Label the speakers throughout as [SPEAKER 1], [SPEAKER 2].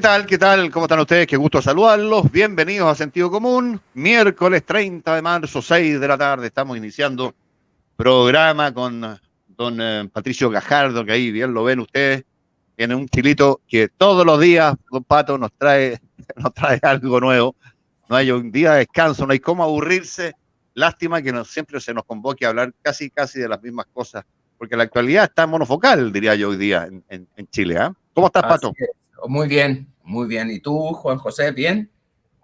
[SPEAKER 1] tal? ¿Qué tal? ¿Cómo están ustedes? Qué gusto saludarlos. Bienvenidos a Sentido Común. Miércoles 30 de marzo, 6 de la tarde. Estamos iniciando programa con don Patricio Gajardo, que ahí bien lo ven ustedes. Tiene un chilito que todos los días, don Pato, nos trae algo nuevo. No hay un día de descanso, no hay cómo aburrirse. Lástima que siempre se nos convoque a hablar casi de las mismas cosas, porque la actualidad está monofocal, diría yo, hoy día en Chile. ¿Eh? ¿Cómo estás, Pato?
[SPEAKER 2] Muy bien, muy bien. ¿Y tú, Juan José, bien?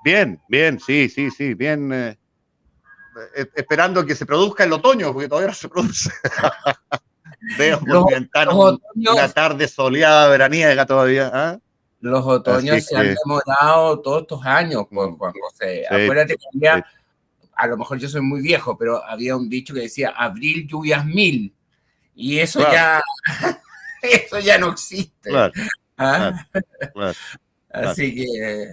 [SPEAKER 1] Bien, sí, bien. Esperando que se produzca el otoño, porque todavía no se produce. Veo por mi ventana una tarde soleada, veraniega todavía. ¿Eh?
[SPEAKER 2] Los otoños se han demorado todos estos años, pues, Juan José. Sí, acuérdate que había, a lo mejor yo soy muy viejo, pero había un dicho que decía abril lluvias mil. Y eso claro. Eso ya no existe.
[SPEAKER 1] Claro,
[SPEAKER 2] ¿Ah?
[SPEAKER 1] claro.
[SPEAKER 2] Así que...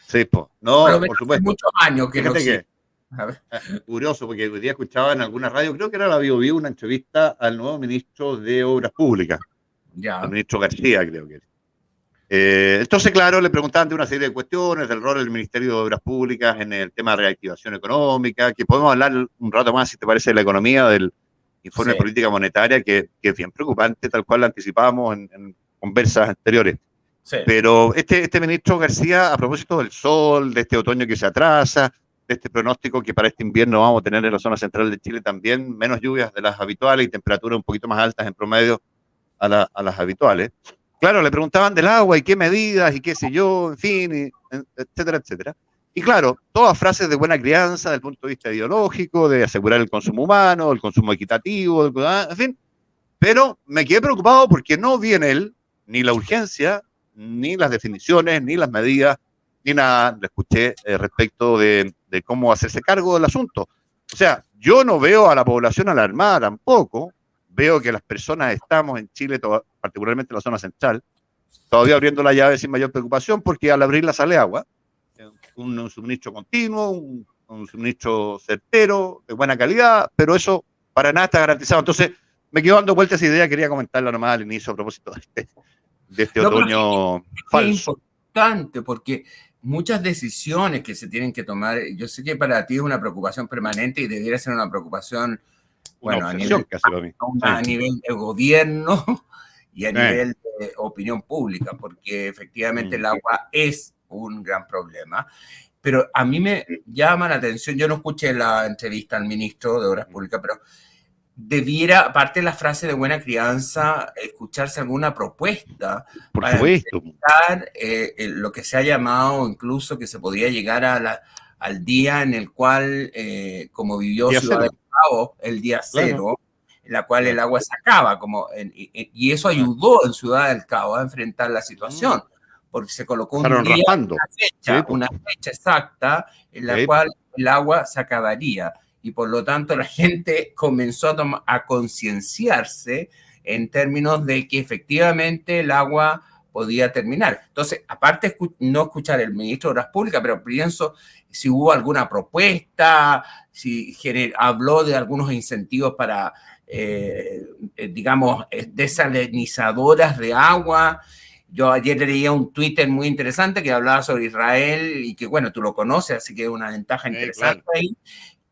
[SPEAKER 1] Sí, pues. No, por supuesto.
[SPEAKER 2] Muchos años que
[SPEAKER 1] fíjate
[SPEAKER 2] no existe.
[SPEAKER 1] Curioso, porque hoy día escuchaba en alguna radio, creo que era la BioBio, una entrevista al nuevo ministro de Obras Públicas, al ministro García, creo que es. Entonces, claro, le preguntaban de una serie de cuestiones, del rol del Ministerio de Obras Públicas en el tema de reactivación económica, que podemos hablar un rato más, si te parece, de la economía, del informe de política monetaria, que es bien preocupante, tal cual lo anticipábamos en conversas anteriores. Sí. Pero este ministro García, a propósito del sol, de este otoño que se atrasa, de este pronóstico que para este invierno vamos a tener en la zona central de Chile también, menos lluvias de las habituales y temperaturas un poquito más altas en promedio a las habituales. Claro, le preguntaban del agua y qué medidas y qué sé yo, en fin, etcétera, etcétera. Y claro, todas frases de buena crianza desde el punto de vista ideológico, de asegurar el consumo humano, el consumo equitativo, en fin. Pero me quedé preocupado porque no vi en él ni la urgencia, ni las definiciones, ni las medidas, ni nada le escuché respecto de cómo hacerse cargo del asunto. O sea, yo no veo a la población alarmada tampoco. Veo que las personas estamos en Chile, particularmente en la zona central, todavía abriendo la llave sin mayor preocupación, porque al abrirla sale agua, un suministro continuo, un suministro certero, de buena calidad, pero eso para nada está garantizado. Entonces, me quedo dando vueltas esa idea, quería comentarla nomás al inicio a propósito de este otoño falso.
[SPEAKER 2] Es importante porque muchas decisiones que se tienen que tomar, yo sé que para ti es una preocupación permanente y debiera ser una preocupación, bueno, a nivel de gobierno y a nivel de opinión pública, porque efectivamente el agua es un gran problema. Pero a mí me llama la atención, yo no escuché la entrevista al ministro de Obras Públicas, pero debiera, aparte de la frase de buena crianza, escucharse alguna propuesta para enfrentar lo que se ha llamado incluso que se podría llegar al día en el cual, como vivió Ciudad del Cabo, el día cero, en la cual el agua se acaba, y eso ayudó en Ciudad del Cabo a enfrentar la situación, porque se colocó un día, una fecha exacta en la cual el agua se acabaría. Y por lo tanto la gente comenzó a concienciarse en términos de que efectivamente el agua podía terminar. Entonces, aparte no escuchar el ministro de Obras Públicas, pero pienso si hubo alguna propuesta, si habló de algunos incentivos para, digamos, desalinizadoras de agua. Yo ayer leía un Twitter muy interesante que hablaba sobre Israel y que, bueno, tú lo conoces, así que es una ventaja interesante ahí.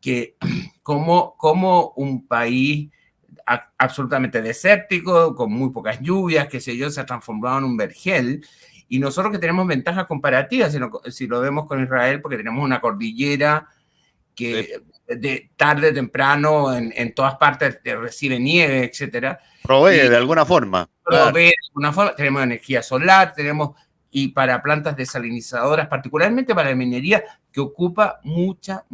[SPEAKER 2] Que como un país absolutamente desértico, con muy pocas lluvias, qué sé yo, se ha transformado en un vergel, y nosotros que tenemos ventajas comparativas, si lo vemos con Israel, porque tenemos una cordillera que de tarde, temprano, en todas partes recibe nieve, etcétera.
[SPEAKER 1] Provee de alguna forma.
[SPEAKER 2] Provee de alguna forma, tenemos energía solar, y para plantas desalinizadoras, particularmente para la minería, que ocupa mucha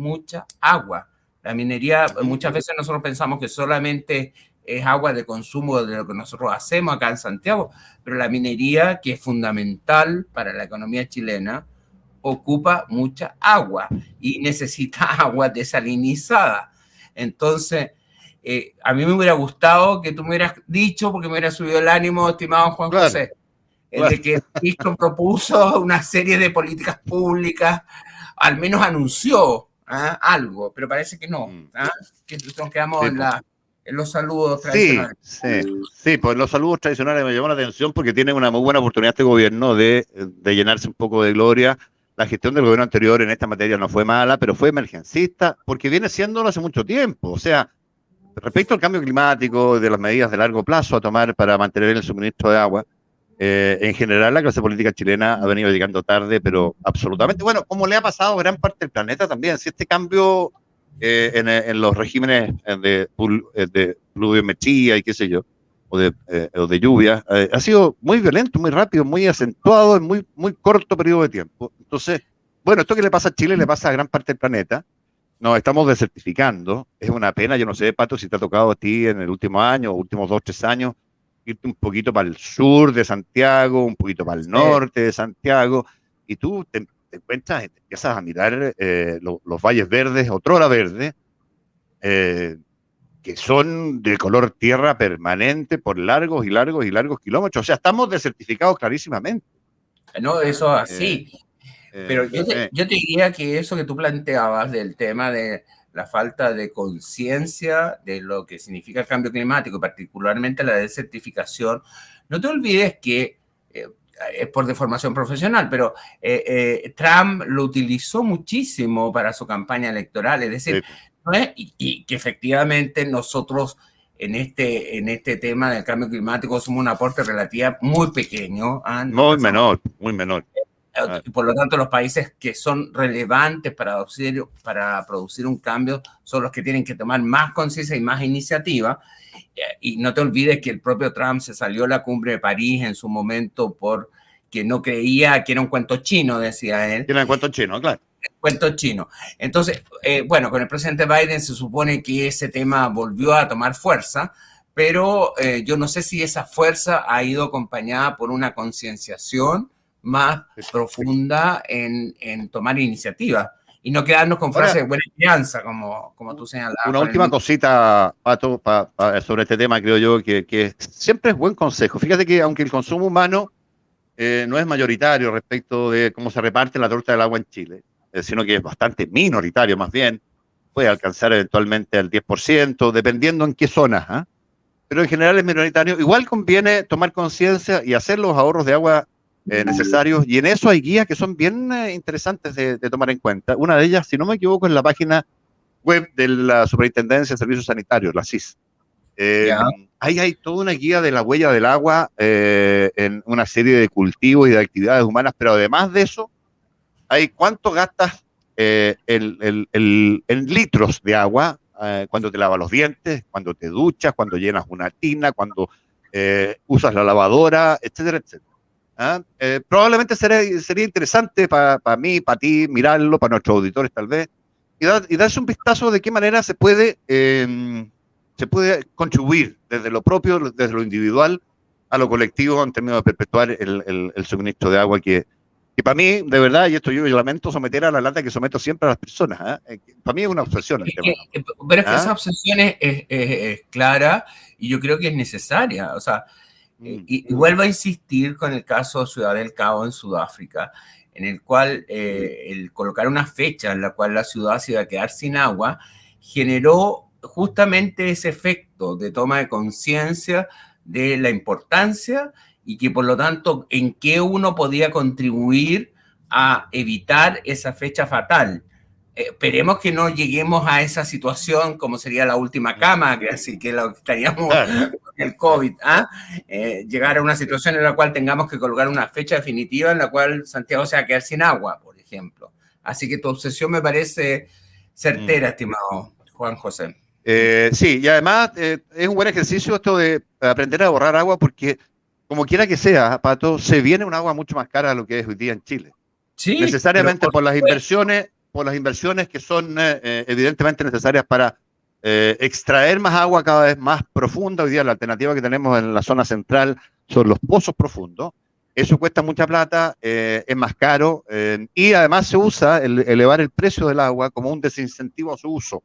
[SPEAKER 2] agua. La minería, muchas veces nosotros pensamos que solamente es agua de consumo de lo que nosotros hacemos acá en Santiago, pero la minería, que es fundamental para la economía chilena, ocupa mucha agua y necesita agua desalinizada. Entonces, a mí me hubiera gustado que tú me hubieras dicho, porque me hubiera subido el ánimo, estimado Juan José, de que el ministro propuso una serie de políticas públicas, al menos anunció algo, pero parece que no, que nos quedamos en la los saludos tradicionales.
[SPEAKER 1] Sí, pues los saludos tradicionales me llamó la atención porque tienen una muy buena oportunidad este gobierno de llenarse un poco de gloria. La gestión del gobierno anterior en esta materia no fue mala, pero fue emergencista porque viene siéndolo hace mucho tiempo. O sea, respecto al cambio climático, de las medidas de largo plazo a tomar para mantener el suministro de agua, en general la clase política chilena ha venido llegando tarde, pero absolutamente, bueno, como le ha pasado a gran parte del planeta también. Si este cambio en los regímenes de pluviometría y qué sé yo, o de lluvia, ha sido muy violento, muy rápido, muy acentuado en muy corto periodo de tiempo. Entonces, bueno, esto que le pasa a Chile le pasa a gran parte del planeta. Nos estamos desertificando. Es una pena. Yo no sé, Pato, si te ha tocado a ti en el último año, o últimos 2, 3 años, irte un poquito para el sur de Santiago, un poquito para el norte de Santiago, y tú te encuentras, te empiezas a mirar los valles verdes, otrora verde, que son de color tierra permanente por largos y largos y largos kilómetros. O sea, estamos desertificados clarísimamente.
[SPEAKER 2] No, eso así. Pero yo te diría que eso que tú planteabas del tema de la falta de conciencia de lo que significa el cambio climático, particularmente la desertificación, no te olvides que es por deformación profesional, pero Trump lo utilizó muchísimo para su campaña electoral, es decir, ¿no es? Y que efectivamente nosotros en este tema del cambio climático somos un aporte relativo muy pequeño.
[SPEAKER 1] Muy menor.
[SPEAKER 2] Por lo tanto, los países que son relevantes para producir un cambio son los que tienen que tomar más conciencia y más iniciativa. Y no te olvides que el propio Trump se salió a la cumbre de París en su momento porque no creía que era un cuento chino, decía él.
[SPEAKER 1] Era un cuento chino, claro.
[SPEAKER 2] Cuento chino. Entonces, bueno, con el presidente Biden se supone que ese tema volvió a tomar fuerza, pero yo no sé si esa fuerza ha ido acompañada por una concienciación más profunda en tomar iniciativa y no quedarnos con frases de buena crianza, como tú señalabas.
[SPEAKER 1] Una última cosita, Pato, sobre este tema, creo yo, que siempre es buen consejo. Fíjate que aunque el consumo humano no es mayoritario respecto de cómo se reparte la torta del agua en Chile, sino que es bastante minoritario más bien, puede alcanzar eventualmente el 10%, dependiendo en qué zonas, ¿eh? Pero en general es minoritario. Igual conviene tomar conciencia y hacer los ahorros de agua necesarios, y en eso hay guías que son bien interesantes de tomar en cuenta. Una de ellas, si no me equivoco, es la página web de la Superintendencia de Servicios Sanitarios, la SIS. Ahí hay toda una guía de la huella del agua en una serie de cultivos y de actividades humanas, pero además de eso, hay cuánto gastas en litros de agua cuando te lavas los dientes, cuando te duchas, cuando llenas una tina, cuando usas la lavadora, etcétera, etcétera. Probablemente sería interesante para mí, para ti, mirarlo, para nuestros auditores tal vez, y darse un vistazo de qué manera se puede contribuir desde lo propio, desde lo individual, a lo colectivo en términos de perpetuar el suministro de agua que para mí, de verdad, y esto yo lamento someter a la lata que someto siempre a las personas. Para mí es una obsesión el tema.
[SPEAKER 2] Pero es que esa obsesión es clara y yo creo que es necesaria. O sea, y vuelvo a insistir con el caso de Ciudad del Cabo en Sudáfrica, en el cual el colocar una fecha en la cual la ciudad se iba a quedar sin agua generó justamente ese efecto de toma de conciencia de la importancia y que por lo tanto en qué uno podía contribuir a evitar esa fecha fatal. Esperemos que no lleguemos a esa situación como sería la última cama, que así que lo estaríamos con el COVID, llegar a una situación en la cual tengamos que colocar una fecha definitiva en la cual Santiago se va a quedar sin agua, por ejemplo. Así que tu obsesión me parece certera, estimado Juan José.
[SPEAKER 1] Sí, y además es un buen ejercicio esto de aprender a ahorrar agua porque como quiera que sea, Pato, se viene un agua mucho más cara de lo que es hoy día en Chile.
[SPEAKER 2] Sí,
[SPEAKER 1] necesariamente por las inversiones que son evidentemente necesarias para extraer más agua cada vez más profunda. Hoy día la alternativa que tenemos en la zona central son los pozos profundos. Eso cuesta mucha plata, es más caro y además se usa elevar el precio del agua como un desincentivo a su uso.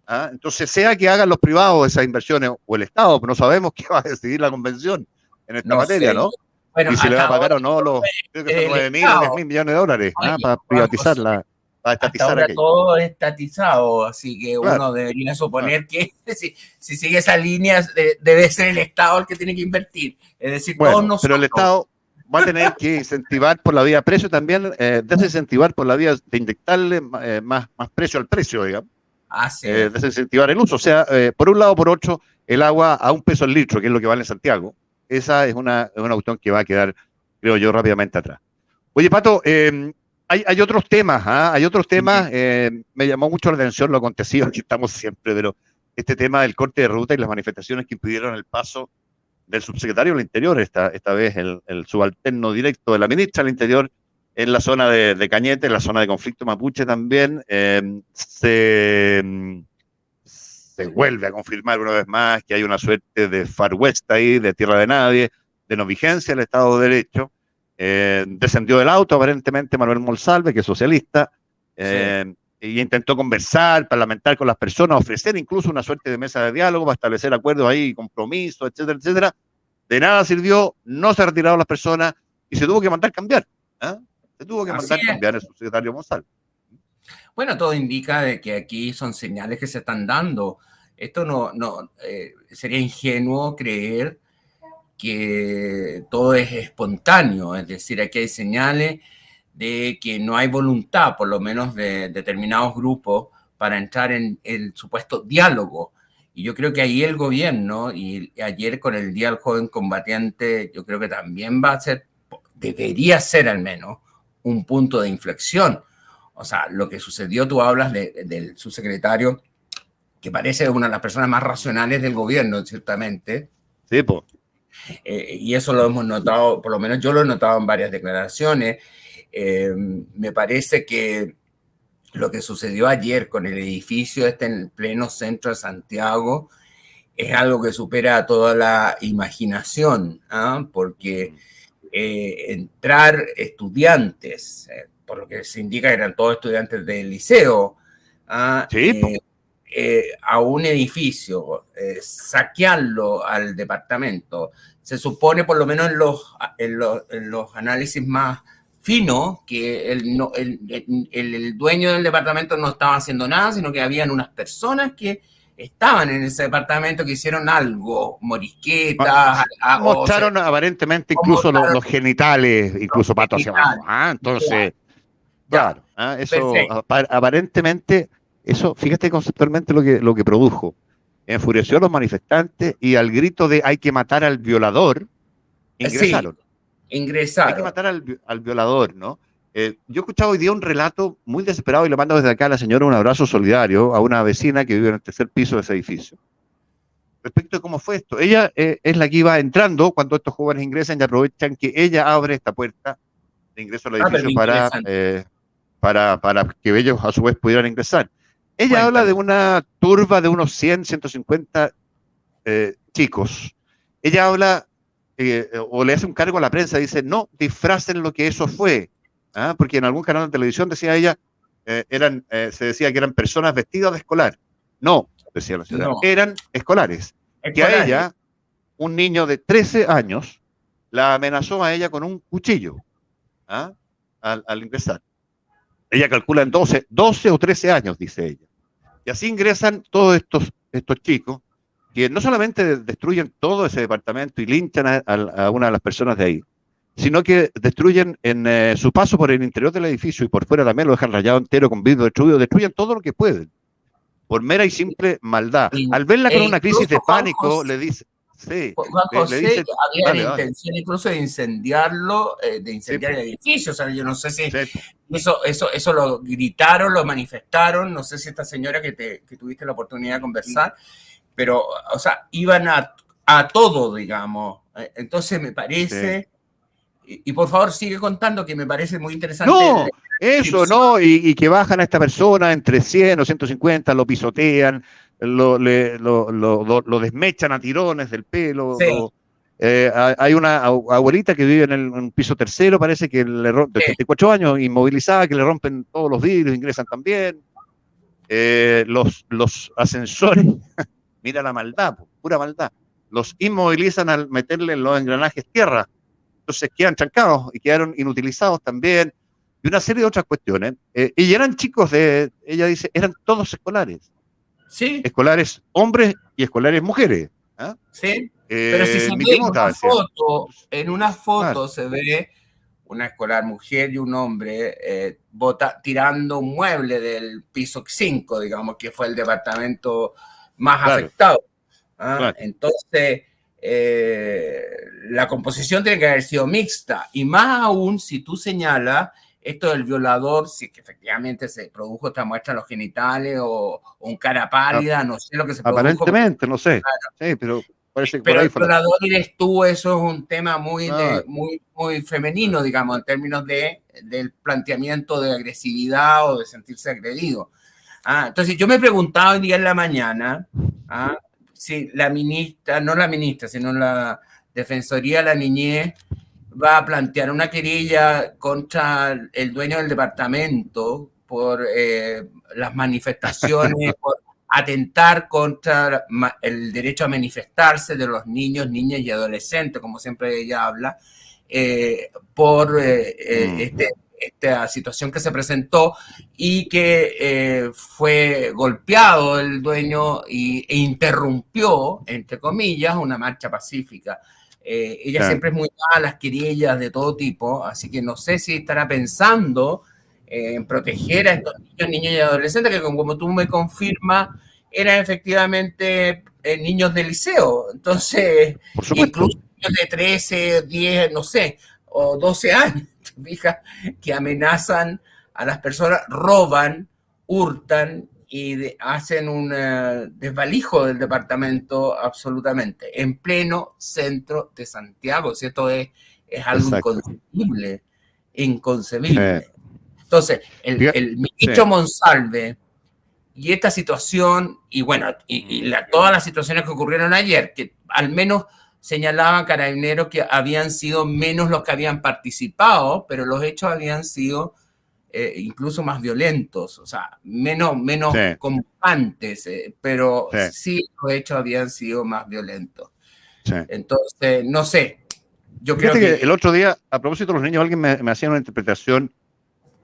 [SPEAKER 1] Entonces, sea que hagan los privados esas inversiones o el Estado, pero no sabemos qué va a decidir la convención en esta materia, ¿no? Bueno, y si le va a pagar o no los creo que son 9.000 o 10.000 millones de dólares para privatizarla.
[SPEAKER 2] hasta ahora aquello. Todo es estatizado, así que uno debería suponer que si sigue esa línea debe ser el Estado el que tiene que invertir. Es decir, todos nosotros.
[SPEAKER 1] Pero el Estado va a tener que incentivar por la vía precio también, desincentivar por la vía de inyectarle más precio al precio, digamos. Desincentivar el uso. O sea, por un lado, por otro, el agua a $1 el litro, que es lo que vale en Santiago. Esa es una cuestión que va a quedar, creo yo, rápidamente atrás. Oye, Pato, hay otros temas, hay otros temas. Me llamó mucho la atención lo acontecido, aquí estamos siempre, pero este tema del corte de ruta y las manifestaciones que impidieron el paso del subsecretario del Interior, esta vez el subalterno directo de la ministra del Interior, en la zona de Cañete, en la zona de conflicto mapuche también, se vuelve a confirmar una vez más que hay una suerte de Far West ahí, de tierra de nadie, de no vigencia del Estado de Derecho. Descendió del auto aparentemente Manuel Monsalve, que es socialista, y intentó conversar, parlamentar con las personas, ofrecer incluso una suerte de mesa de diálogo para establecer acuerdos ahí, compromisos, etcétera, etcétera. De nada sirvió, no se retiraron las personas y se tuvo que mandar cambiar. Se tuvo que mandar cambiar el subsecretario Monsalve.
[SPEAKER 2] Bueno, todo indica de que aquí son señales que se están dando. Esto no sería ingenuo creer que todo es espontáneo, es decir, aquí hay señales de que no hay voluntad, por lo menos de determinados grupos, para entrar en el supuesto diálogo. Y yo creo que ahí el gobierno, y ayer con el Día del Joven Combatiente, yo creo que también debería ser al menos, un punto de inflexión. O sea, lo que sucedió, tú hablas del subsecretario, que parece una de las personas más racionales del gobierno, ciertamente.
[SPEAKER 1] Sí, pues.
[SPEAKER 2] Y eso lo hemos notado, por lo menos yo lo he notado en varias declaraciones. Me parece que lo que sucedió ayer con el edificio en el pleno centro de Santiago es algo que supera toda la imaginación, porque entrar estudiantes, por lo que se indica que eran todos estudiantes del liceo, a un edificio, saquearlo al departamento, se supone, por lo menos en los análisis más finos, que el dueño del departamento no estaba haciendo nada, sino que habían unas personas que estaban en ese departamento que hicieron algo, morisquetas.
[SPEAKER 1] Mostraron aparentemente incluso los genitales, incluso pato hacia abajo. Entonces, claro, eso aparentemente, eso, fíjate conceptualmente lo que produjo. Enfureció a los manifestantes y al grito de hay que matar al violador, ingresaron. Hay que matar al violador, ¿no? Yo he escuchado hoy día un relato muy desesperado y le mando desde acá a la señora un abrazo solidario a una vecina que vive en el tercer piso de ese edificio. Respecto de cómo fue esto, ella es la que iba entrando cuando estos jóvenes ingresan y aprovechan que ella abre esta puerta de ingreso al edificio para que ellos a su vez pudieran ingresar. Ella habla de una turba de unos 100, 150 chicos. Ella habla, o le hace un cargo a la prensa, dice, no disfracen lo que eso fue. Porque en algún canal de televisión decía ella, se decía que eran personas vestidas de escolar. No, decía la señora, eran escolares. Que a ella, un niño de 13 años, la amenazó a ella con un cuchillo al ingresar. Ella calcula en 12 o 13 años, dice ella. Y así ingresan todos estos chicos que no solamente destruyen todo ese departamento y linchan a una de las personas de ahí, sino que destruyen en su paso por el interior del edificio y por fuera también lo dejan rayado entero con vidrio destruido, destruyen todo lo que pueden, por mera y simple maldad. Al verla con una crisis de pánico, le dice... Sí,
[SPEAKER 2] Juan José, había la intención incluso de incendiarlo, de incendiar el edificio. O sea, yo no sé si eso lo gritaron, lo manifestaron. No sé si esta señora que tuviste la oportunidad de conversar, pero, o sea, iban a todo, digamos. Entonces me parece, y por favor sigue contando, que me parece muy interesante.
[SPEAKER 1] No, eso, ¿no? Y que bajan a esta persona entre 100 o 150, lo pisotean, lo desmechan a tirones del pelo. Hay una abuelita que vive en un piso tercero, parece que de 84 años, inmovilizada, que le rompen todos los vidrios, ingresan también. Los ascensores, mira la maldad, pura maldad. Los inmovilizan al meterle en los engranajes tierra. Entonces quedan trancados y quedaron inutilizados también. y una serie de otras cuestiones. Y eran chicos ella dice, eran todos escolares.
[SPEAKER 2] Sí.
[SPEAKER 1] Escolares hombres y escolares mujeres. ¿Ah?
[SPEAKER 2] Sí. Pero si se ve en una foto se ve una escolar mujer y un hombre tirando un mueble del piso 5, digamos, que fue el departamento más afectado. Claro. Entonces, la composición tiene que haber sido mixta, y más aún si tú señalas esto del violador, si que efectivamente se produjo esta muestra en los genitales o un cara pálida, no sé lo que se produjo.
[SPEAKER 1] Aparentemente, no sé. Claro. Sí, pero parece que
[SPEAKER 2] pero el violador eres tú, eso es un tema muy femenino, digamos, en términos del planteamiento de agresividad o de sentirse agredido. Entonces, yo me preguntaba hoy día en la mañana si la ministra, no la ministra, sino la Defensoría de la Niñez va a plantear una querella contra el dueño del departamento por las manifestaciones, por atentar contra el derecho a manifestarse de los niños, niñas y adolescentes, como siempre ella habla, por esta situación que se presentó y que fue golpeado el dueño e interrumpió, entre comillas, una marcha pacífica. Ella siempre es muy dada a las querellas de todo tipo, así que no sé si estará pensando en proteger a estos niños, niñas y adolescentes que, como tú me confirmas, eran efectivamente niños de liceo. Entonces, incluso niños de 13, 10, no sé, o 12 años, fijas, que amenazan a las personas, roban, hurtan y hacen un desvalijo del departamento absolutamente, en pleno centro de Santiago. Si esto es algo inconcebible. Entonces, el ministro Monsalve y esta situación, y bueno, todas las situaciones que ocurrieron ayer, que al menos señalaban Carabineros que habían sido menos los que habían participado, pero los hechos habían sido incluso más violentos, o sea, menos convocantes, pero sí los hechos habían sido más violentos. Entonces, no sé. Yo creo que
[SPEAKER 1] el otro día, a propósito de los niños, alguien me hacía una interpretación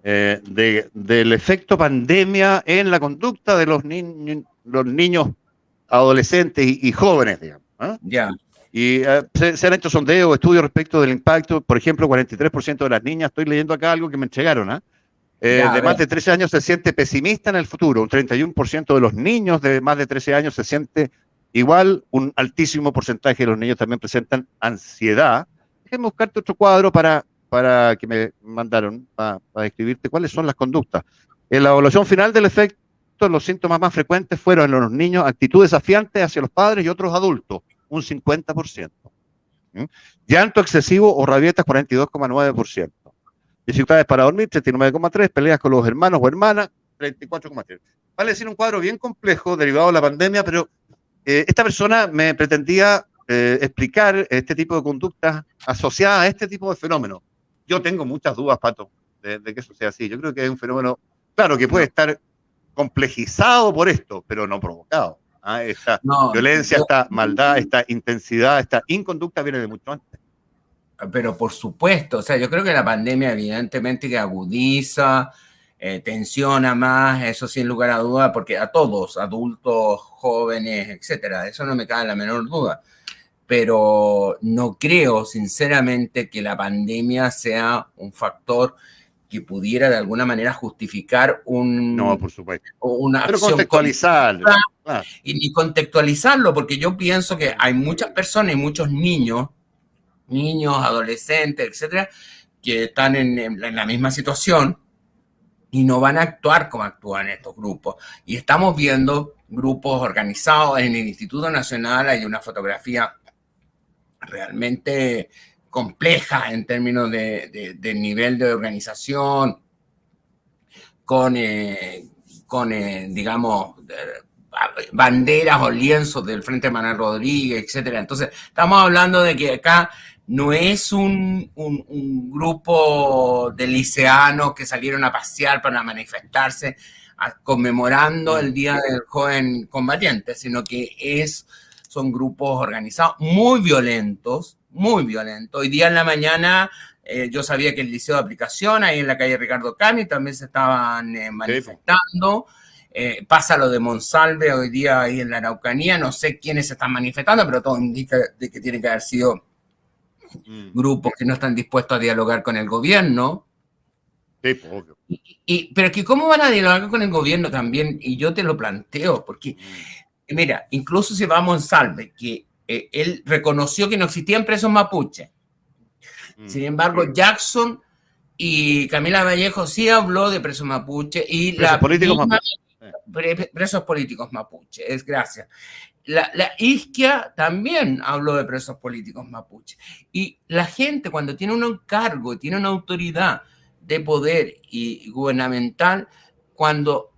[SPEAKER 1] del efecto pandemia en la conducta de los niños adolescentes y jóvenes, digamos.
[SPEAKER 2] Ya.
[SPEAKER 1] Y se han hecho sondeos, estudios respecto del impacto. Por ejemplo, 43% de las niñas, estoy leyendo acá algo que me entregaron, de más de 13 años se siente pesimista en el futuro. Un 31% de los niños de más de 13 años se siente igual. Un altísimo porcentaje de los niños también presentan ansiedad. Déjame buscarte otro cuadro para que me mandaron, para describirte cuáles son las conductas. En la evaluación final del efecto, los síntomas más frecuentes fueron en los niños actitud desafiante hacia los padres y otros adultos, un 50%. Llanto excesivo o rabietas, 42,9%. Dificultades para dormir, 39,3%. Peleas con los hermanos o hermanas, 34,3%. Vale decir, un cuadro bien complejo derivado de la pandemia, pero esta persona me pretendía explicar este tipo de conductas asociadas a este tipo de fenómenos. Yo tengo muchas dudas, Pato, de que eso sea así. Yo creo que es un fenómeno, claro, que puede estar complejizado por esto, pero no provocado. Esta violencia, esta maldad, esta intensidad, esta inconducta viene de mucho antes.
[SPEAKER 2] Pero por supuesto, o sea, yo creo que la pandemia evidentemente que agudiza, tensiona más, eso sin lugar a duda, porque a todos, adultos, jóvenes, etcétera, eso no me cabe la menor duda. Pero no creo, sinceramente, que la pandemia sea un factor que pudiera de alguna manera justificar
[SPEAKER 1] no, por supuesto.
[SPEAKER 2] Una
[SPEAKER 1] pero
[SPEAKER 2] acción
[SPEAKER 1] contextualizarlo.
[SPEAKER 2] Claro. Y ni contextualizarlo, porque yo pienso que hay muchas personas y muchos niños, adolescentes, etcétera, que están en la misma situación y no van a actuar como actúan estos grupos. Y estamos viendo grupos organizados en el Instituto Nacional. Hay una fotografía realmente compleja en términos de nivel de organización, con digamos, banderas o lienzos del Frente Manuel Rodríguez, etcétera. Entonces, estamos hablando de que acá no es un grupo de liceanos que salieron a pasear para manifestarse conmemorando el Día del Joven Combatiente, sino que son grupos organizados muy violentos, muy violentos. Hoy día en la mañana Yo sabía que el Liceo de Aplicación, ahí en la calle Ricardo Cami, también se estaban manifestando. Pasa lo de Monsalve hoy día ahí en la Araucanía, no sé quiénes se están manifestando, pero todo indica de que tiene que haber sido grupos que no están dispuestos a dialogar con el gobierno.
[SPEAKER 1] Sí, obvio.
[SPEAKER 2] Pero es que ¿cómo van a dialogar con el gobierno también? Y yo te lo planteo, porque, mira, incluso si va a Monsalve, que él reconoció que no existían presos mapuches. Sin embargo, Jackson y Camila Vallejo sí habló de presos mapuche y presos políticos mapuche, gracias. La Izquia también habló de presos políticos mapuche. Y la gente, cuando tiene un cargo, tiene una autoridad de poder y gubernamental, cuando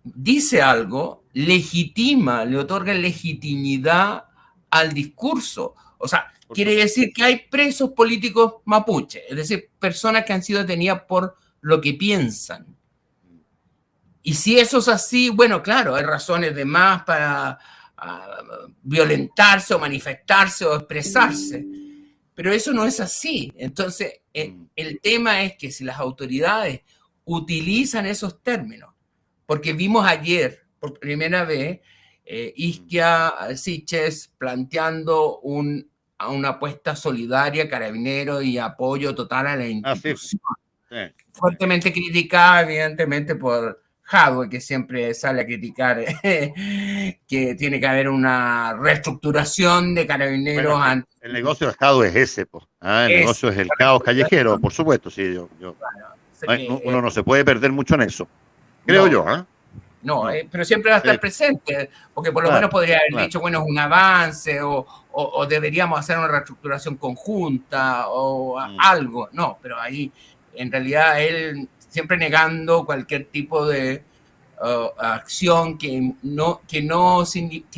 [SPEAKER 2] dice algo, legitima, le otorga legitimidad al discurso. O sea, quiere decir que hay presos políticos mapuche, es decir, personas que han sido detenidas por lo que piensan. Y si eso es así, bueno, claro, hay razones de más para violentarse o manifestarse o expresarse, pero eso no es así. Entonces, el tema es que si las autoridades utilizan esos términos, porque vimos ayer, por primera vez, Izquia Siches planteando una apuesta solidaria, carabinero y apoyo total a la institución. Sí. Fuertemente criticada, evidentemente, por Jadwe, que siempre sale a criticar que tiene que haber una reestructuración de carabineros.
[SPEAKER 1] Bueno, el negocio de Jadwe es ese, el negocio es el caos callejero, por supuesto. Sí, uno no se puede perder mucho en eso, creo yo.
[SPEAKER 2] No, pero siempre va a estar presente, porque por lo menos podría haber dicho, bueno, es un avance o deberíamos hacer una reestructuración conjunta o algo. No, pero ahí en realidad él siempre negando cualquier tipo de acción que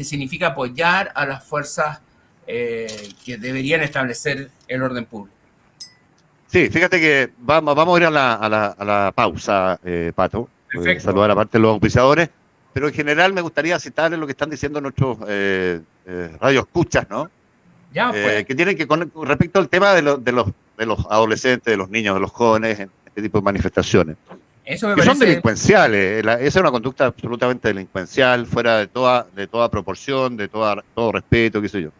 [SPEAKER 2] significa apoyar a las fuerzas que deberían establecer el orden público.
[SPEAKER 1] Sí, fíjate que vamos a ir a la pausa, Pato. Saludar a parte de los auspiciadores, pero en general me gustaría citarles lo que están diciendo nuestros radioescuchas, ¿no?
[SPEAKER 2] Ya, pues.
[SPEAKER 1] Que tienen que con respecto al tema de los adolescentes, de los niños, de los jóvenes, en este tipo de manifestaciones.
[SPEAKER 2] Eso me parece...
[SPEAKER 1] Son delincuenciales. Esa es una conducta absolutamente delincuencial, fuera de toda proporción, de todo respeto, qué sé yo.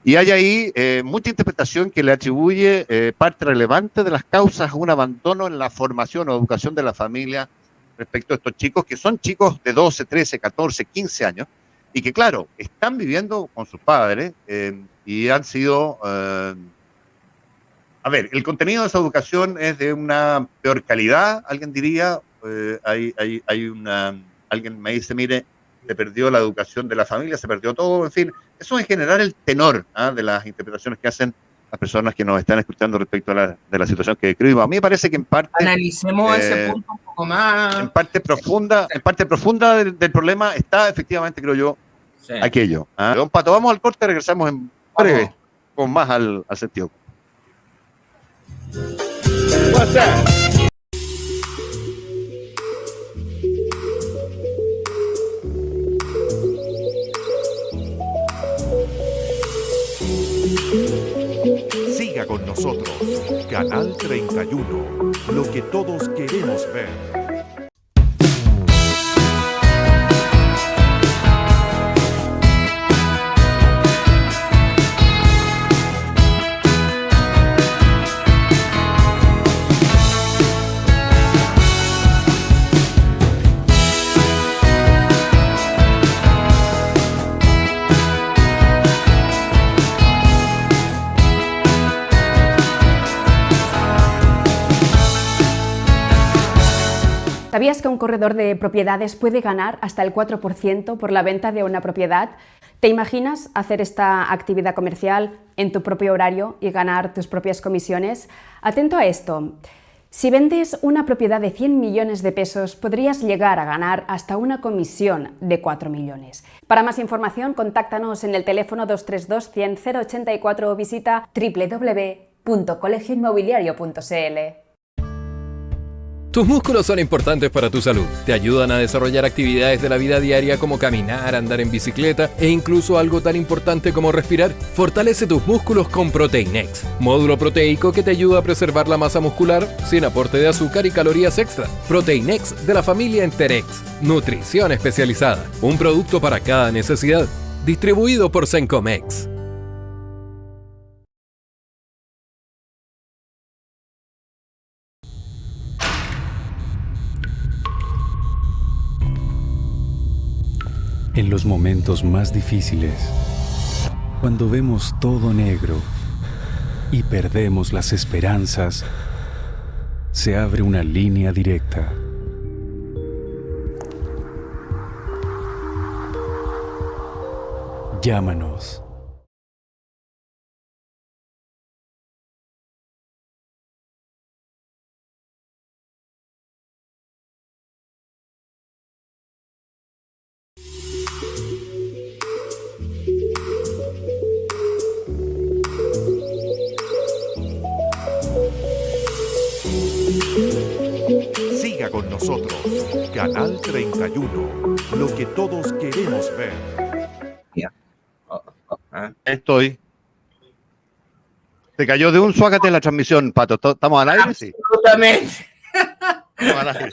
[SPEAKER 1] Y hay ahí mucha interpretación que le atribuye parte relevante de las causas a un abandono en la formación o educación de la familia respecto a estos chicos, que son chicos de 12, 13, 14, 15 años, y que, claro, están viviendo con sus padres y han sido... A ver, el contenido de esa educación es de una peor calidad, alguien diría. Alguien me dice, mire, se perdió la educación de la familia, se perdió todo, en fin. Eso en general el tenor de las interpretaciones que hacen las personas que nos están escuchando respecto de la situación que describimos. A mí me parece que en parte...
[SPEAKER 2] Analicemos ese punto un poco más.
[SPEAKER 1] En parte profunda del problema está efectivamente, creo yo, aquello. Don Pato, vamos al corte, regresamos en breve con más al sentido. What's that?
[SPEAKER 3] Siga con nosotros, Canal 31, lo que todos queremos ver.
[SPEAKER 4] ¿Sabías que un corredor de propiedades puede ganar hasta el 4% por la venta de una propiedad? ¿Te imaginas hacer esta actividad comercial en tu propio horario y ganar tus propias comisiones? Atento a esto. Si vendes una propiedad de 100 millones de pesos, podrías llegar a ganar hasta una comisión de 4 millones. Para más información, contáctanos en el teléfono 232 100 084 o visita www.colegioinmobiliario.cl.
[SPEAKER 5] Tus músculos son importantes para tu salud. Te ayudan a desarrollar actividades de la vida diaria como caminar, andar en bicicleta e incluso algo tan importante como respirar. Fortalece tus músculos con Proteinex, módulo proteico que te ayuda a preservar la masa muscular sin aporte de azúcar y calorías extra. Proteinex de la familia Enterex. Nutrición especializada. Un producto para cada necesidad. Distribuido por Sencomex.
[SPEAKER 6] En los momentos más difíciles, cuando vemos todo negro y perdemos las esperanzas, se abre una línea directa. Llámanos.
[SPEAKER 3] Siga con nosotros, Canal 31, lo que todos queremos ver.
[SPEAKER 1] Estoy. Se cayó de un suácate la transmisión, Pato. ¿Estamos al aire? Sí.
[SPEAKER 2] Absolutamente.
[SPEAKER 1] Estamos al aire.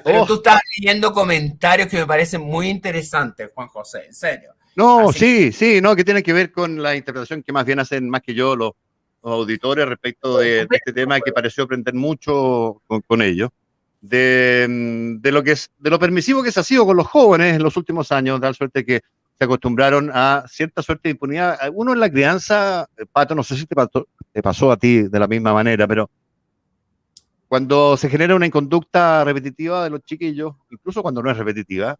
[SPEAKER 2] Pero tú estabas leyendo comentarios que me parecen muy interesantes, Juan José, en serio.
[SPEAKER 1] No, sí, no, que tiene que ver con la interpretación que más bien hacen más que yo los auditores respecto de este tema que pareció aprender mucho con ellos. De lo permisivo que se ha sido con los jóvenes en los últimos años, de tal suerte que se acostumbraron a cierta suerte de impunidad. Uno en la crianza, Pato, no sé si te pasó a ti de la misma manera, pero cuando se genera una inconducta repetitiva de los chiquillos, incluso cuando no es repetitiva,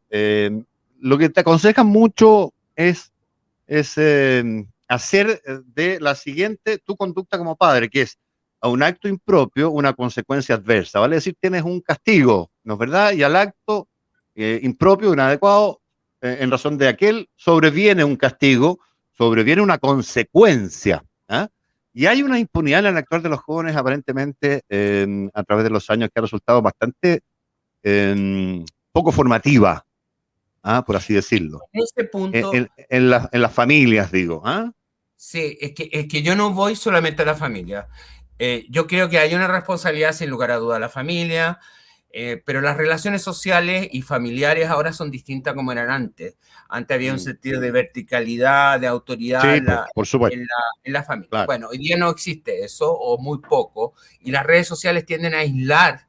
[SPEAKER 1] lo que te aconsejan mucho es hacer de la siguiente tu conducta como padre, que es a un acto impropio una consecuencia adversa, ¿vale? Es decir, tienes un castigo, ¿no es verdad? Y al acto impropio, inadecuado, en razón de aquel, sobreviene un castigo, sobreviene una consecuencia. ¿Ah? Y hay una impunidad en el actuar de los jóvenes, aparentemente, a través de los años, que ha resultado bastante poco formativa, por así decirlo.
[SPEAKER 2] En ese punto...
[SPEAKER 1] En las familias, digo.
[SPEAKER 2] Sí, es que yo no voy solamente a la familia. Yo creo que hay una responsabilidad, sin lugar a duda, de la familia, pero las relaciones sociales y familiares ahora son distintas como eran antes. Antes había un sentido de verticalidad, de autoridad
[SPEAKER 1] sí, por supuesto.
[SPEAKER 2] En la familia.
[SPEAKER 1] Claro.
[SPEAKER 2] Bueno, hoy día no existe eso, o muy poco, y las redes sociales tienden a aislar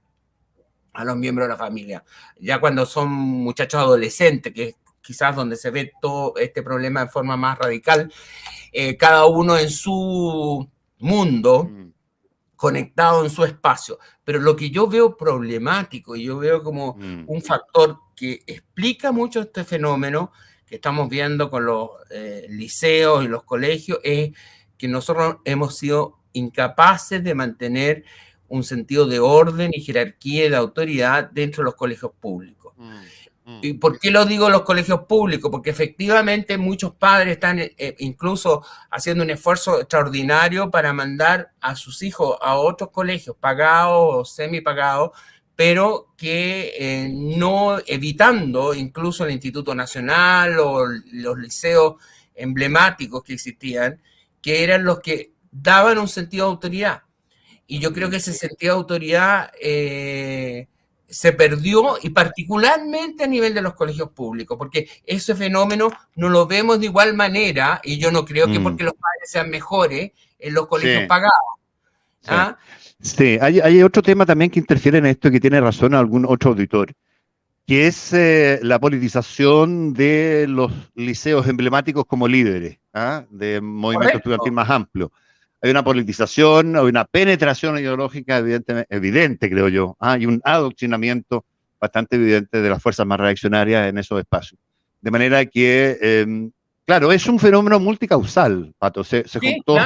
[SPEAKER 2] a los miembros de la familia. Ya cuando son muchachos adolescentes, que es quizás donde se ve todo este problema de forma más radical, cada uno en su mundo, conectado en su espacio. Pero lo que yo veo problemático, y yo veo como un factor que explica mucho este fenómeno que estamos viendo con los liceos y los colegios, es que nosotros hemos sido incapaces de mantener un sentido de orden y jerarquía y de autoridad dentro de los colegios públicos. ¿Y por qué lo digo los colegios públicos? Porque efectivamente muchos padres están incluso haciendo un esfuerzo extraordinario para mandar a sus hijos a otros colegios pagados o semipagados, pero que no evitando incluso el Instituto Nacional o los liceos emblemáticos que existían, que eran los que daban un sentido de autoridad. Y yo creo que ese sentido de autoridad se perdió, y particularmente a nivel de los colegios públicos, porque ese fenómeno no lo vemos de igual manera, y yo no creo que porque los padres sean mejores en los colegios pagados. ¿Ah?
[SPEAKER 1] Sí, hay otro tema también que interfiere en esto, que tiene razón algún otro auditor, que es la politización de los liceos emblemáticos como líderes de movimiento estudiantil más amplio. Hay una politización, hay una penetración ideológica evidente, creo yo, y un adoctrinamiento bastante evidente de las fuerzas más reaccionarias en esos espacios. De manera que, claro, es un fenómeno multicausal, Pato. Se juntó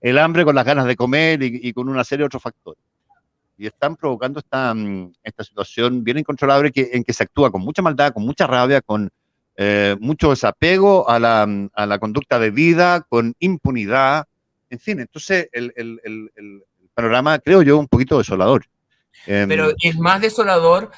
[SPEAKER 1] el hambre con las ganas de comer y con una serie de otros factores. Y están provocando esta situación bien incontrolable en que se actúa con mucha maldad, con mucha rabia, con mucho desapego a la conducta de vida, con impunidad. En fin, entonces el panorama, creo yo, un poquito desolador.
[SPEAKER 2] Pero es más desolador,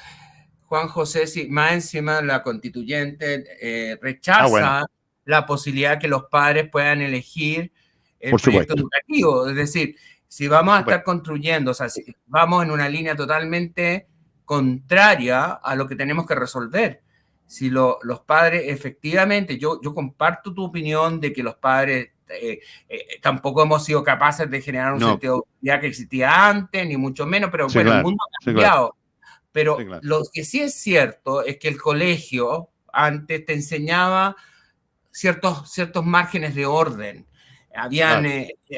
[SPEAKER 2] Juan José, si más encima la constituyente rechaza la posibilidad que los padres puedan elegir el proyecto educativo. Es decir, si vamos a estar construyendo, o sea, si vamos en una línea totalmente contraria a lo que tenemos que resolver. Si los padres, efectivamente, yo comparto tu opinión de que los padres tampoco hemos sido capaces de generar un sentido de autoridad que existía antes, ni mucho menos, pero bueno, el mundo ha cambiado. Pero lo que sí es cierto es que el colegio antes te enseñaba ciertos márgenes de orden. Habían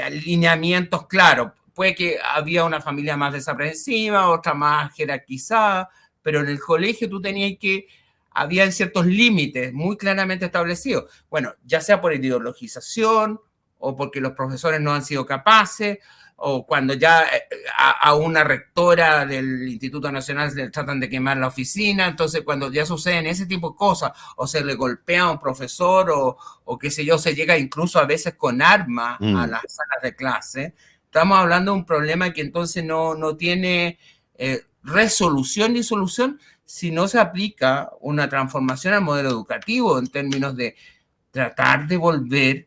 [SPEAKER 2] alineamientos claros. Puede que había una familia más desaprensiva, otra más jerarquizada, pero en el colegio tú tenías habían ciertos límites muy claramente establecidos. Bueno, ya sea por ideologización o porque los profesores no han sido capaces, o cuando ya a una rectora del Instituto Nacional le tratan de quemar la oficina. Entonces, cuando ya suceden ese tipo de cosas, o se le golpea a un profesor, o qué sé yo, se llega incluso a veces con arma a las salas de clase, estamos hablando de un problema que entonces no tiene resolución ni solución si no se aplica una transformación al modelo educativo en términos de tratar de volver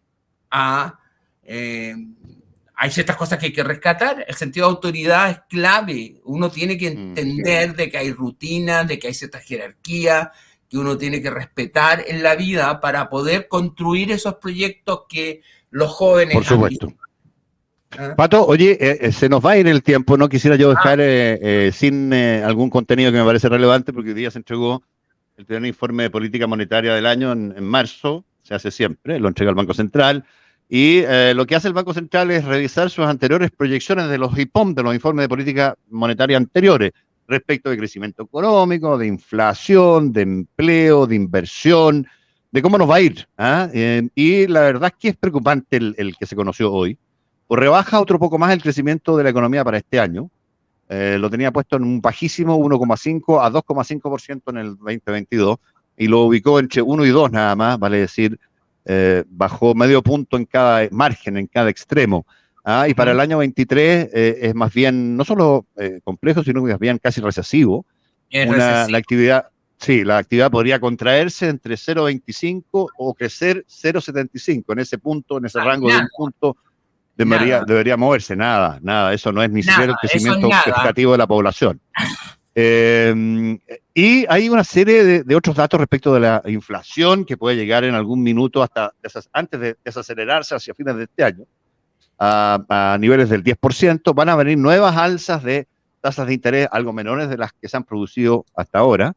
[SPEAKER 2] a... hay ciertas cosas que hay que rescatar. El sentido de autoridad es clave. Uno tiene que entender de que hay rutinas, de que hay ciertas jerarquías que uno tiene que respetar en la vida para poder construir esos proyectos que los jóvenes...
[SPEAKER 1] Por supuesto. Pato, oye, se nos va a ir el tiempo. No quisiera yo dejar sin algún contenido que me parece relevante, porque hoy día se entregó el primer informe de política monetaria del año en marzo. Se hace siempre, lo entrega el Banco Central. Y lo que hace el Banco Central es revisar sus anteriores proyecciones de los IPOM, de los informes de política monetaria anteriores, respecto de crecimiento económico, de inflación, de empleo, de inversión, de cómo nos va a ir. Y la verdad es que es preocupante el que se conoció hoy. O rebaja otro poco más el crecimiento de la economía para este año. Lo tenía puesto en un bajísimo 1,5 a 2,5% en el 2022 y lo ubicó entre 1 y 2 nada más, vale decir, bajó medio punto en cada margen, en cada extremo. Y para el año 23 es más bien, no solo complejo, sino que más bien casi recesivo. La actividad podría contraerse entre 0,25 o crecer 0,75 en ese punto, en ese rango de un punto. Debería moverse, nada, eso no es ni siquiera el crecimiento significativo de la población. Y hay una serie de otros datos respecto de la inflación que puede llegar en algún minuto antes de desacelerarse hacia fines de este año a niveles del 10%. Van a venir nuevas alzas de tasas de interés algo menores de las que se han producido hasta ahora,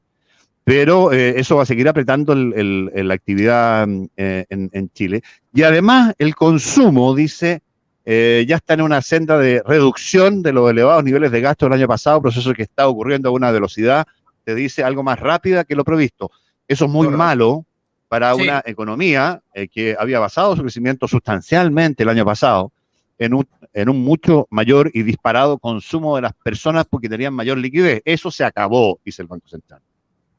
[SPEAKER 1] pero eso va a seguir apretando la actividad en Chile. Y además el consumo, dice, ya está en una senda de reducción de los elevados niveles de gasto del año pasado, proceso que está ocurriendo a una velocidad, te dice, algo más rápida que lo previsto. Eso es muy malo para una economía que había basado su crecimiento sustancialmente el año pasado en un mucho mayor y disparado consumo de las personas porque tenían mayor liquidez. Eso se acabó, dice el Banco Central.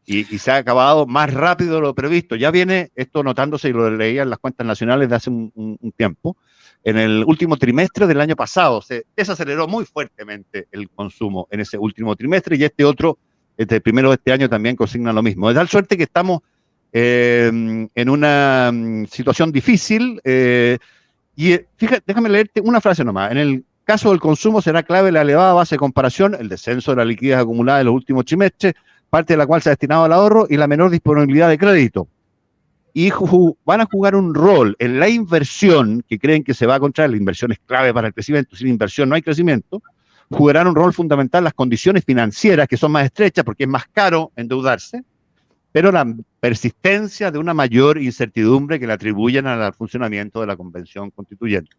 [SPEAKER 1] Y se ha acabado más rápido de lo previsto. Ya viene esto notándose, y lo leía en las cuentas nacionales de hace un tiempo. En el último trimestre del año pasado se desaceleró muy fuertemente el consumo en ese último trimestre, y este primero de este año también consigna lo mismo. De tal suerte que estamos en una situación difícil. Y fíjate, déjame leerte una frase nomás. En el caso del consumo será clave la elevada base de comparación, el descenso de la liquidez acumulada en los últimos trimestres, parte de la cual se ha destinado al ahorro, y la menor disponibilidad de crédito. Y van a jugar un rol en la inversión, que creen que se va a contraer. La inversión es clave para el crecimiento. Sin inversión no hay crecimiento. Jugarán un rol fundamental las condiciones financieras, que son más estrechas porque es más caro endeudarse, pero la persistencia de una mayor incertidumbre que le atribuyen al funcionamiento de la Convención Constituyente.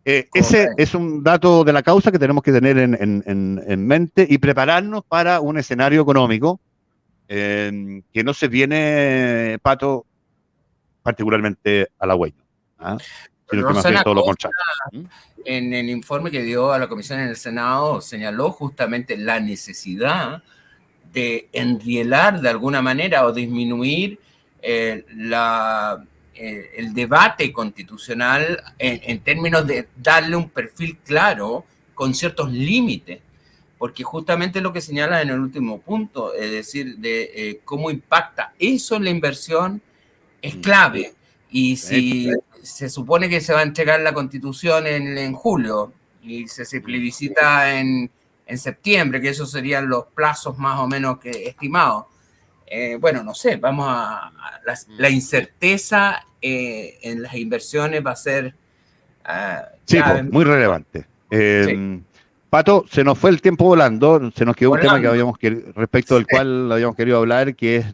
[SPEAKER 1] Ese es un dato de la causa que tenemos que tener en mente y prepararnos para un escenario económico que no se viene, Pato, particularmente halagüeño, sino que más bien todo lo contrario.
[SPEAKER 2] En el informe que dio a la Comisión en el Senado señaló justamente la necesidad de enrielar de alguna manera o disminuir el debate constitucional en términos de darle un perfil claro con ciertos límites, porque justamente lo que señala en el último punto, es decir, de cómo impacta eso en la inversión, es clave. Y si se supone que se va a entregar la Constitución en julio y se plebiscita en septiembre, que esos serían los plazos más o menos estimados, bueno, no sé, vamos la incerteza en las inversiones va a ser...
[SPEAKER 1] sí, muy relevante. Sí. Pato, se nos fue el tiempo volando, se nos quedó un tema que respecto del cual habíamos querido hablar, que es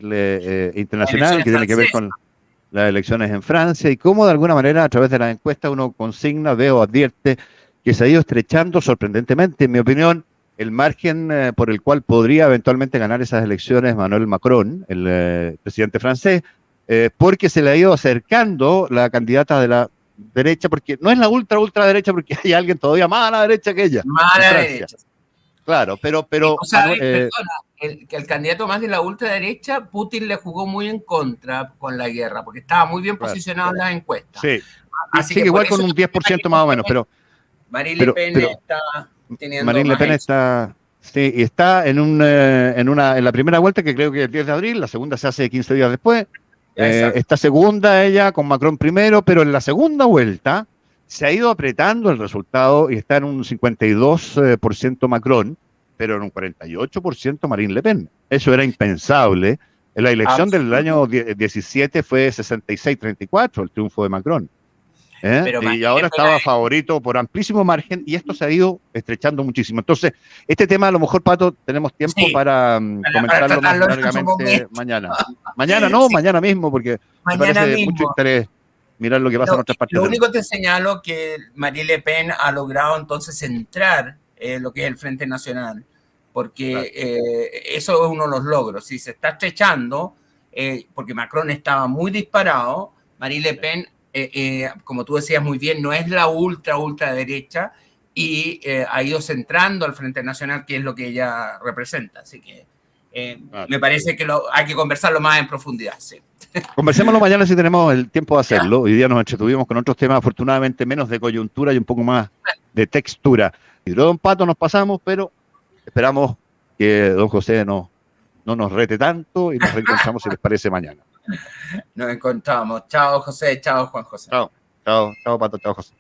[SPEAKER 1] internacional, que tiene que ver con las elecciones en Francia, y cómo de alguna manera a través de las encuestas uno consigna, advierte que se ha ido estrechando sorprendentemente, en mi opinión, el margen por el cual podría eventualmente ganar esas elecciones Emmanuel Macron, el presidente francés, porque se le ha ido acercando la candidata de la derecha, porque no es la ultraderecha, porque hay alguien todavía más a la derecha que ella.
[SPEAKER 2] Más a la derecha.
[SPEAKER 1] Claro, pero
[SPEAKER 2] o sea, perdona, el candidato más de la ultraderecha, Putin le jugó muy en contra con la guerra, porque estaba muy bien posicionado en las encuestas.
[SPEAKER 1] Sí, así que igual con un 10% más o menos, pero
[SPEAKER 2] Marine Le Pen está teniendo
[SPEAKER 1] Marine Le Pen está, sí, y está en la primera vuelta, que creo que es el 10 de abril, la segunda se hace 15 días después. Está segunda ella con Macron primero, pero en la segunda vuelta se ha ido apretando el resultado y está en un 52% Macron, pero en un 48% Marine Le Pen. Eso era impensable. En la elección del año 17 fue 66-34 el triunfo de Macron. Y ahora estaba favorito por amplísimo margen y esto se ha ido estrechando muchísimo. Entonces, este tema a lo mejor, Pato, tenemos tiempo para comentarlo más largamente mañana. Mañana mismo, porque me parece de mucho interés mirar lo que pasa en otras partes.
[SPEAKER 2] Lo único que señalo que Marine Le Pen ha logrado entonces centrar lo que es el Frente Nacional, porque eso es uno de los logros. Si se está estrechando, porque Macron estaba muy disparado, Marine Le Pen... como tú decías muy bien, no es la ultraderecha y ha ido centrando al Frente Nacional, que es lo que ella representa. Así que me parece que hay que conversarlo más en profundidad. Sí.
[SPEAKER 1] Conversémoslo mañana si tenemos el tiempo de hacerlo. Hoy día nos entretuvimos con otros temas, afortunadamente menos de coyuntura y un poco más de textura. Y luego, don Pato, nos pasamos, pero esperamos que don José no nos rete tanto y nos reencontramos si les parece mañana.
[SPEAKER 2] Nos encontramos. Chao, José. Chao, Juan José.
[SPEAKER 1] Chao, Pato. Chao, José.